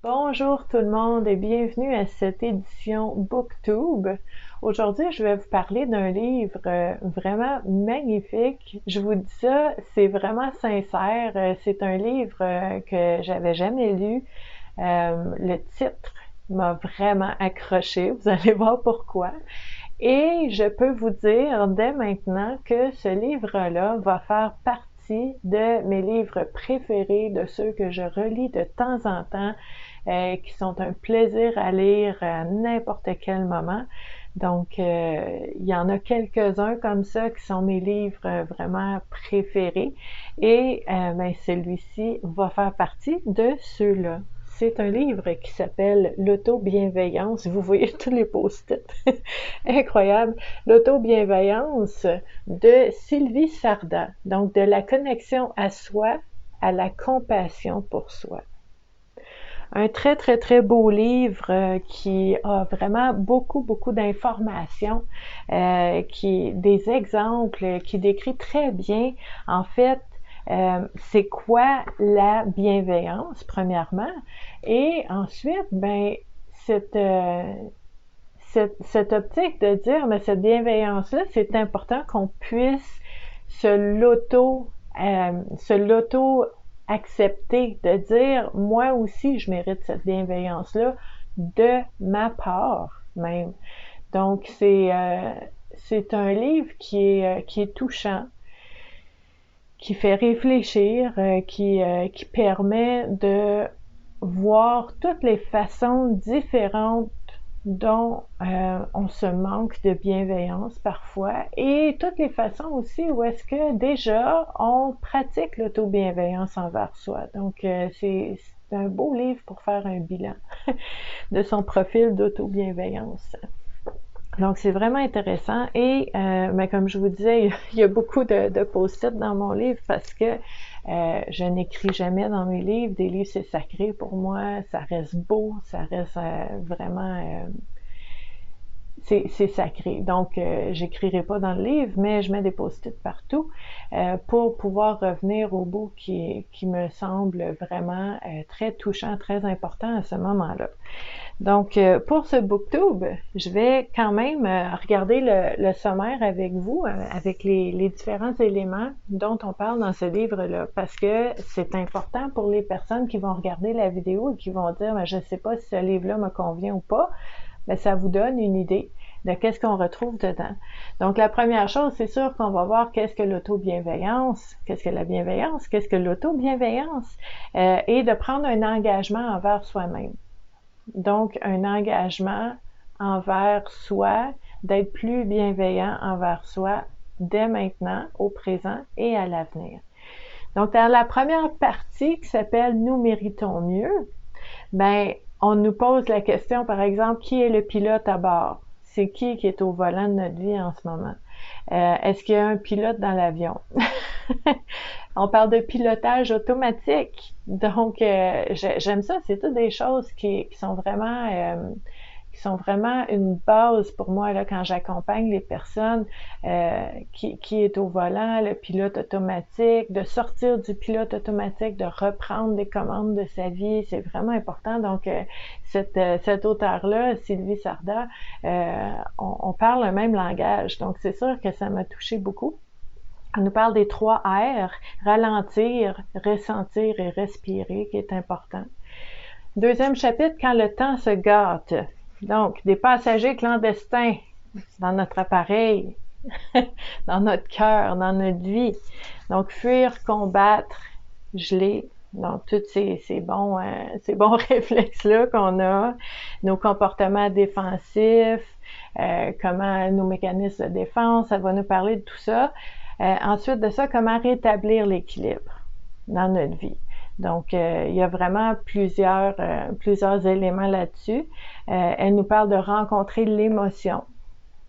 Bonjour tout le monde et bienvenue à cette édition BookTube. Aujourd'hui, je vais vous parler d'un livre vraiment magnifique. Je vous dis ça, c'est vraiment sincère. C'est un livre que j'avais jamais lu. Le titre m'a vraiment accroché. Vous allez voir pourquoi. Et je peux vous dire dès maintenant que ce livre-là va faire partie de mes livres préférés, de ceux que je relis de temps en temps, qui sont un plaisir à lire à n'importe quel moment. Donc, il y en a quelques-uns comme ça qui sont mes livres vraiment préférés. Et ben, celui-ci va faire partie de ceux-là. C'est un livre qui s'appelle L'auto-bienveillance. Vous voyez tous les post-it. Incroyable. L'auto-bienveillance de Sylvie Sarda. Donc, de la connexion à soi à la compassion pour soi. Un très, très, très beau livre qui a vraiment beaucoup d'informations, des exemples, qui décrit très bien, en fait, c'est quoi la bienveillance, premièrement, et ensuite, ben, cette optique de dire, mais cette bienveillance-là, c'est important qu'on puisse se l'auto accepter, de dire, moi aussi, je mérite cette bienveillance-là de ma part même. Donc, c'est un livre qui est touchant, qui fait réfléchir, qui permet de voir toutes les façons différentes dont on se manque de bienveillance parfois et toutes les façons aussi où est-ce que déjà on pratique l'auto-bienveillance envers soi. Donc, c'est un beau livre pour faire un bilan de son profil d'auto-bienveillance. Donc, c'est vraiment intéressant et mais comme je vous disais, il y a beaucoup de post-it dans mon livre parce que je n'écris jamais dans mes livres. Des livres, c'est sacré pour moi. Ça reste beau, ça reste vraiment... c'est sacré. Donc, j'écrirai pas dans le livre, mais je mets des post-it partout pour pouvoir revenir au bout qui me semble vraiment très touchant, très important à ce moment-là. Donc, pour ce booktube, je vais quand même regarder le sommaire avec vous, avec les différents éléments dont on parle dans ce livre-là, parce que c'est important pour les personnes qui vont regarder la vidéo et qui vont dire, je ne sais pas si ce livre-là me convient ou pas, mais ça vous donne une idée de qu'est-ce qu'on retrouve dedans. Donc, la première chose, c'est sûr qu'on va voir qu'est-ce que l'auto-bienveillance, qu'est-ce que la bienveillance, qu'est-ce que l'auto-bienveillance, et de prendre un engagement envers soi-même. Donc, un engagement envers soi, d'être plus bienveillant envers soi dès maintenant, au présent et à l'avenir. Donc, dans la première partie qui s'appelle « Nous méritons mieux », ben, on nous pose la question, par exemple, qui est le pilote à bord? C'est qui est au volant de notre vie en ce moment? Est-ce qu'il y a un pilote dans l'avion? On parle de pilotage automatique. Donc, j'aime ça. C'est toutes des choses qui sont vraiment une base pour moi là quand j'accompagne les personnes qui est au volant, le pilote automatique, de sortir du pilote automatique, de reprendre les commandes de sa vie, c'est vraiment important. Donc, cette auteure-là, Sylvie Sarda, on parle le même langage. Donc, c'est sûr que ça m'a touché beaucoup. Elle nous parle des 3 R, ralentir, ressentir et respirer, qui est important. Deuxième chapitre, quand le temps se gâte. Donc, des passagers clandestins dans notre appareil, dans notre cœur, dans notre vie. Donc, fuir, combattre, geler. Donc, tous ces bons réflexes-là qu'on a, nos comportements défensifs, comment nos mécanismes de défense, ça va nous parler de tout ça. Ensuite de ça, comment rétablir l'équilibre dans notre vie. Donc, il y a vraiment plusieurs éléments là-dessus. Elle nous parle de rencontrer l'émotion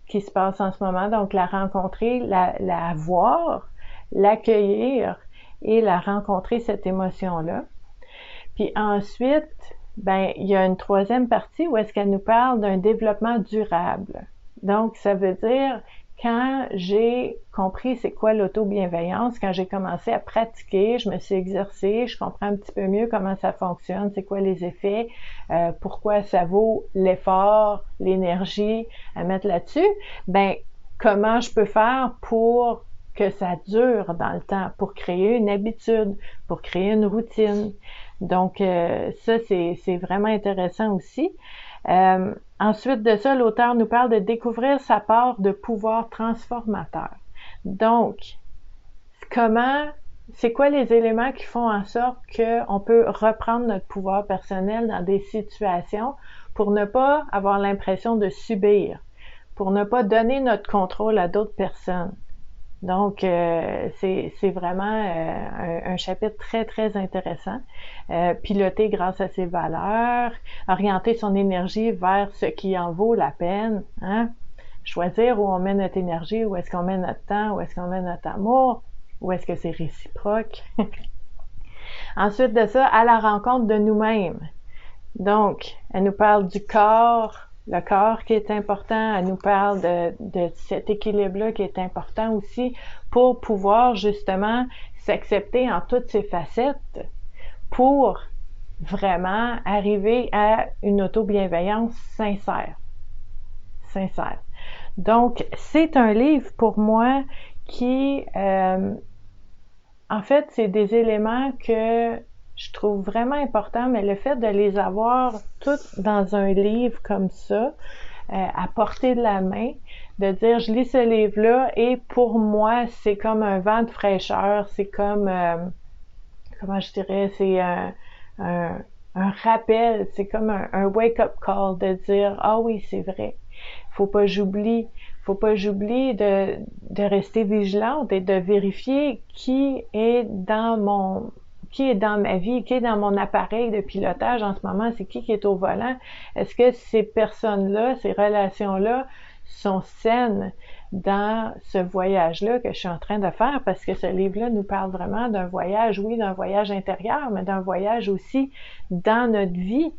qui se passe en ce moment. Donc, la rencontrer, la voir, l'accueillir et la rencontrer, cette émotion-là. Puis ensuite, ben, il y a une troisième partie où est-ce qu'elle nous parle d'un développement durable. Donc, ça veut dire quand j'ai compris c'est quoi l'auto-bienveillance, quand j'ai commencé à pratiquer, je me suis exercée, je comprends un petit peu mieux comment ça fonctionne, c'est quoi les effets, pourquoi ça vaut l'effort, l'énergie à mettre là-dessus, ben comment je peux faire pour que ça dure dans le temps, pour créer une habitude, pour créer une routine. Donc ça, c'est vraiment intéressant aussi. Ensuite de ça, l'auteur nous parle de découvrir sa part de pouvoir transformateur. Donc, c'est quoi les éléments qui font en sorte qu'on peut reprendre notre pouvoir personnel dans des situations pour ne pas avoir l'impression de subir, pour ne pas donner notre contrôle à d'autres personnes. Donc, c'est vraiment un chapitre très, très intéressant. Piloter grâce à ses valeurs, orienter son énergie vers ce qui en vaut la peine. Hein? Choisir où on met notre énergie, où est-ce qu'on met notre temps, où est-ce qu'on met notre amour, où est-ce que c'est réciproque. Ensuite de ça, à la rencontre de nous-mêmes. Donc, elle nous parle du corps, le corps qui est important, elle nous parle de cet équilibre-là qui est important aussi pour pouvoir justement s'accepter en toutes ses facettes pour vraiment arriver à une auto-bienveillance sincère. Sincère. Donc, c'est un livre pour moi qui, en fait, c'est des éléments que je trouve vraiment important, mais le fait de les avoir toutes dans un livre comme ça, à portée de la main, de dire je lis ce livre-là et pour moi, c'est comme un vent de fraîcheur, c'est comme, comment je dirais, c'est un rappel, c'est comme un wake-up call de dire ah oui, c'est vrai, faut pas j'oublie de rester vigilante et de vérifier qui est dans ma vie, qui est dans mon appareil de pilotage en ce moment, c'est qui est au volant. Est-ce que ces personnes-là, ces relations-là sont saines dans ce voyage-là que je suis en train de faire? Parce que ce livre-là nous parle vraiment d'un voyage, oui, d'un voyage intérieur, mais d'un voyage aussi dans notre vie,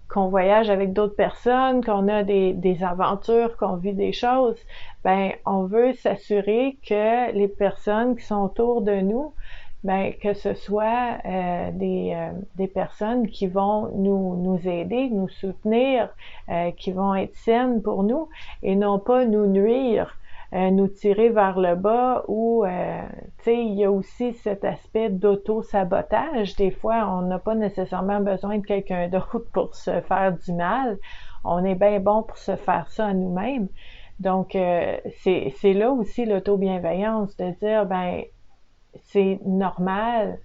qu'on voyage avec d'autres personnes, qu'on a des aventures, qu'on vit des choses. Ben, on veut s'assurer que les personnes qui sont autour de nous, ben que ce soit des personnes qui vont nous aider, nous soutenir, qui vont être saines pour nous et non pas nous nuire, nous tirer vers le bas ou tu sais, il y a aussi cet aspect d'auto-sabotage. Des fois, on n'a pas nécessairement besoin de quelqu'un d'autre pour se faire du mal. On est bien bon pour se faire ça à nous-mêmes. Donc, c'est là aussi l'auto-bienveillance, de dire, ben c'est normal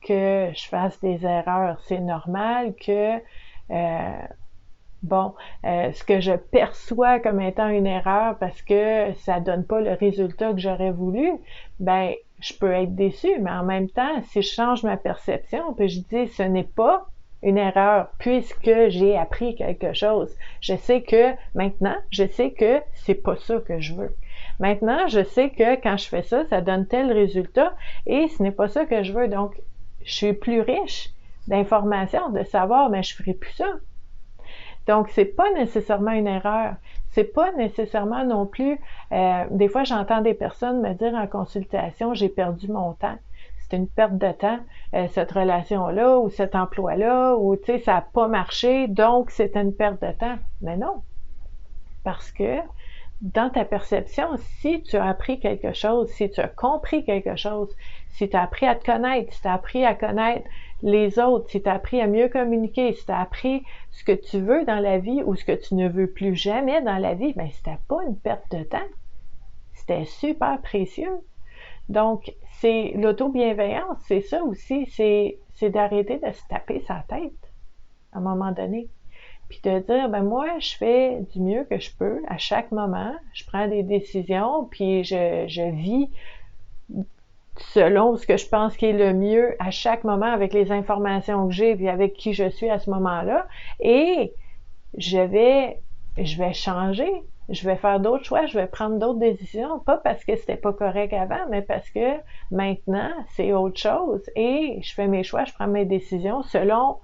que je fasse des erreurs. C'est normal que, ce que je perçois comme étant une erreur parce que ça donne pas le résultat que j'aurais voulu, ben, je peux être déçue. Mais en même temps, si je change ma perception, puis je dis ce n'est pas une erreur puisque j'ai appris quelque chose. Je sais que c'est pas ça que je veux. Maintenant, je sais que quand je fais ça, ça donne tel résultat et ce n'est pas ça que je veux. Donc, je suis plus riche d'informations, de savoir, mais je ferai plus ça. Donc, c'est pas nécessairement une erreur. C'est pas nécessairement non plus, des fois, j'entends des personnes me dire en consultation, j'ai perdu mon temps. C'est une perte de temps, cette relation-là ou cet emploi-là, ou tu sais, ça n'a pas marché, donc c'est une perte de temps. Mais non, parce que dans ta perception, si tu as appris quelque chose, si tu as compris quelque chose, si tu as appris à te connaître, si tu as appris à connaître les autres, si tu as appris à mieux communiquer, si tu as appris ce que tu veux dans la vie ou ce que tu ne veux plus jamais dans la vie, ben c'était pas une perte de temps. C'était super précieux. Donc, c'est l'auto-bienveillance, c'est ça aussi, c'est d'arrêter de se taper sa tête à un moment donné. Puis de dire, ben moi, je fais du mieux que je peux à chaque moment. Je prends des décisions, puis je vis selon ce que je pense qui est le mieux à chaque moment avec les informations que j'ai, puis avec qui je suis à ce moment-là. Et je vais changer. Je vais faire d'autres choix, je vais prendre d'autres décisions, pas parce que c'était pas correct avant, mais parce que maintenant, c'est autre chose. Et je fais mes choix, je prends mes décisions selon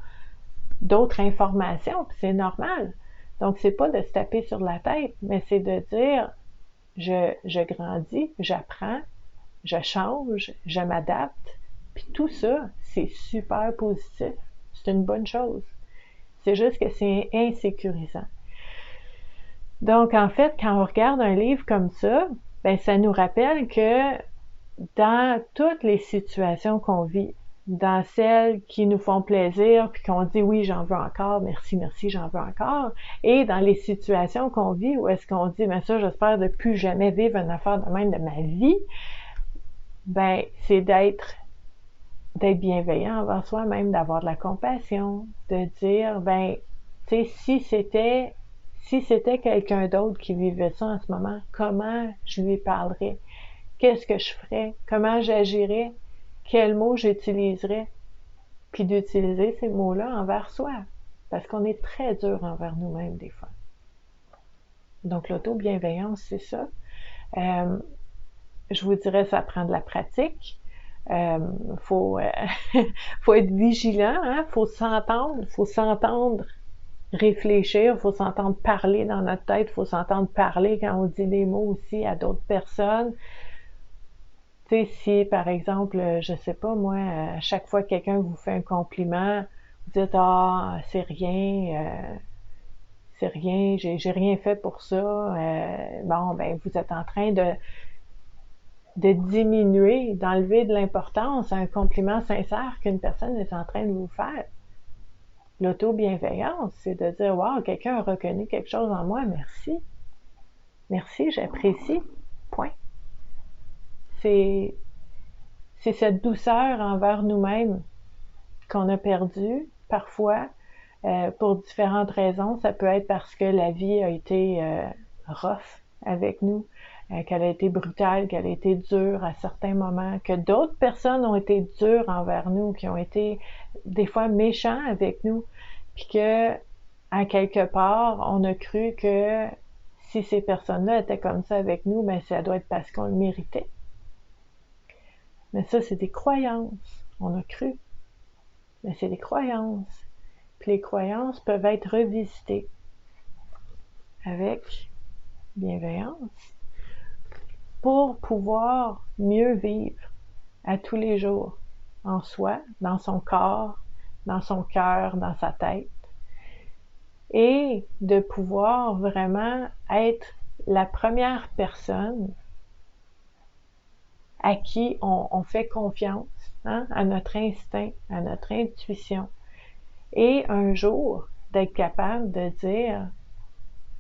d'autres informations, puis c'est normal. Donc, c'est pas de se taper sur la tête, mais c'est de dire, je grandis, j'apprends, je change, je m'adapte. Puis tout ça, c'est super positif. C'est une bonne chose. C'est juste que c'est insécurisant. Donc, en fait, quand on regarde un livre comme ça, ben, ça nous rappelle que dans toutes les situations qu'on vit, dans celles qui nous font plaisir, puis qu'on dit oui, j'en veux encore, merci, merci, j'en veux encore, et dans les situations qu'on vit où est-ce qu'on dit, ben ça, j'espère de plus jamais vivre une affaire de même de ma vie, ben, c'est d'être bienveillant envers soi, même d'avoir de la compassion, de dire, ben, tu sais, si c'était quelqu'un d'autre qui vivait ça en ce moment, comment je lui parlerais? Qu'est-ce que je ferais? Comment j'agirais? Quels mots j'utiliserais? Puis d'utiliser ces mots-là envers soi. Parce qu'on est très dur envers nous-mêmes des fois. Donc l'auto-bienveillance, c'est ça. Je vous dirais, ça prend de la pratique. Faut être vigilant, hein? Faut s'entendre réfléchir, faut s'entendre parler dans notre tête, faut s'entendre parler quand on dit des mots aussi à d'autres personnes. Tu sais, si par exemple, je sais pas moi, à chaque fois que quelqu'un vous fait un compliment, vous dites ah c'est rien, j'ai rien fait pour ça. Bon ben vous êtes en train de diminuer, d'enlever de l'importance à un compliment sincère qu'une personne est en train de vous faire. L'auto-bienveillance, c'est de dire wow, quelqu'un a reconnu quelque chose en moi, merci. Merci, j'apprécie. Point. C'est cette douceur envers nous-mêmes qu'on a perdue parfois pour différentes raisons. Ça peut être parce que la vie a été rough avec nous, qu'elle a été brutale, qu'elle a été dure à certains moments, que d'autres personnes ont été dures envers nous, qui ont été des fois méchants avec nous, puis que à quelque part, on a cru que si ces personnes-là étaient comme ça avec nous, ben ça doit être parce qu'on le méritait. Mais ça, c'est des croyances. On a cru. Mais c'est des croyances. Puis les croyances peuvent être revisitées avec bienveillance pour pouvoir mieux vivre à tous les jours en soi, dans son corps, dans son cœur, dans sa tête, et de pouvoir vraiment être la première personne à qui on fait confiance, hein, à notre instinct, à notre intuition. Et un jour, d'être capable de dire,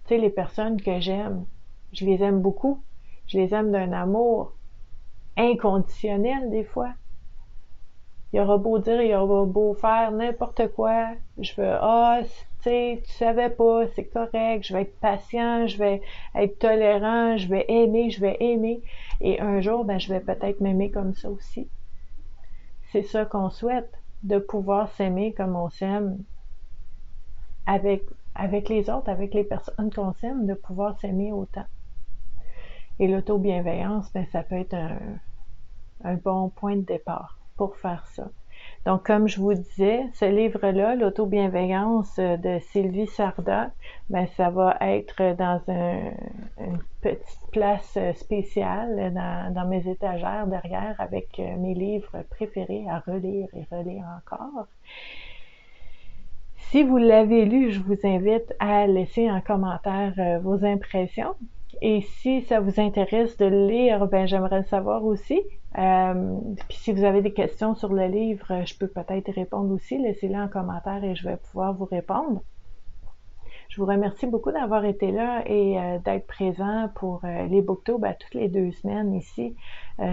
tu sais, les personnes que j'aime, je les aime beaucoup, je les aime d'un amour inconditionnel des fois. Il aura beau dire, il aura beau faire n'importe quoi, je veux, tu sais, tu savais pas, c'est correct, je vais être patient, je vais être tolérant, je vais aimer, et un jour, ben, je vais peut-être m'aimer comme ça aussi. C'est ça qu'on souhaite, de pouvoir s'aimer comme on s'aime avec les autres, avec les personnes qu'on s'aime, de pouvoir s'aimer autant. Et l'auto-bienveillance, ben, ça peut être un bon point de départ pour faire ça. Donc, comme je vous disais, ce livre-là, l'auto-bienveillance de Sylvie Sarda, ben, ça va être dans une petite place spéciale dans mes étagères derrière avec mes livres préférés à relire et relire encore. Si vous l'avez lu, je vous invite à laisser en commentaire vos impressions. Et si ça vous intéresse de le lire, ben j'aimerais le savoir aussi. Puis si vous avez des questions sur le livre, je peux peut-être y répondre aussi. Laissez-les en commentaire et je vais pouvoir vous répondre. Je vous remercie beaucoup d'avoir été là et d'être présent pour les Booktubes à toutes les 2 semaines ici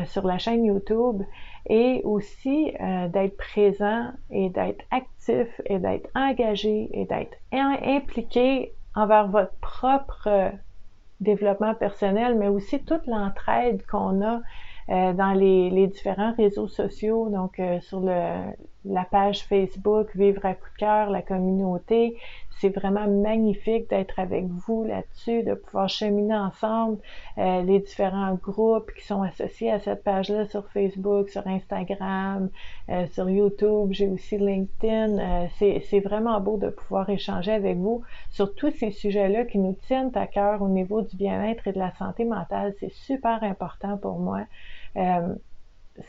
sur la chaîne YouTube, et aussi d'être présent et d'être actif et d'être engagé et d'être impliqué envers votre propre développement personnel, mais aussi toute l'entraide qu'on a dans les différents réseaux sociaux, donc sur la page Facebook Vivre à coup de cœur, la communauté. C'est vraiment magnifique d'être avec vous là-dessus, de pouvoir cheminer ensemble les différents groupes qui sont associés à cette page-là sur Facebook, sur Instagram, sur YouTube. J'ai aussi LinkedIn. C'est vraiment beau de pouvoir échanger avec vous sur tous ces sujets-là qui nous tiennent à cœur au niveau du bien-être et de la santé mentale. C'est super important pour moi.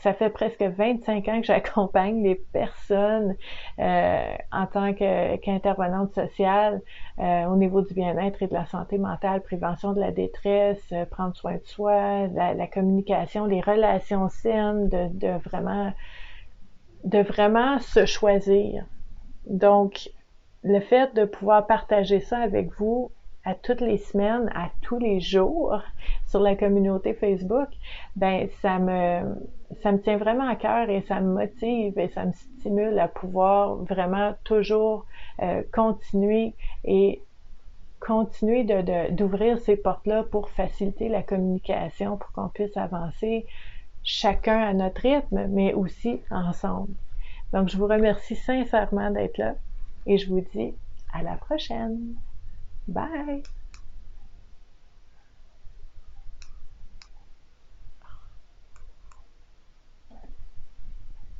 Ça fait presque 25 ans que j'accompagne les personnes en tant qu'intervenante sociale au niveau du bien-être et de la santé mentale, prévention de la détresse, prendre soin de soi, la communication, les relations saines, de vraiment se choisir. Donc, le fait de pouvoir partager ça avec vous à toutes les semaines, à tous les jours sur la communauté Facebook, ben ça me tient vraiment à cœur et ça me motive et ça me stimule à pouvoir vraiment toujours continuer d'ouvrir ces portes-là pour faciliter la communication, pour qu'on puisse avancer chacun à notre rythme, mais aussi ensemble. Donc, je vous remercie sincèrement d'être là et je vous dis à la prochaine. Bye!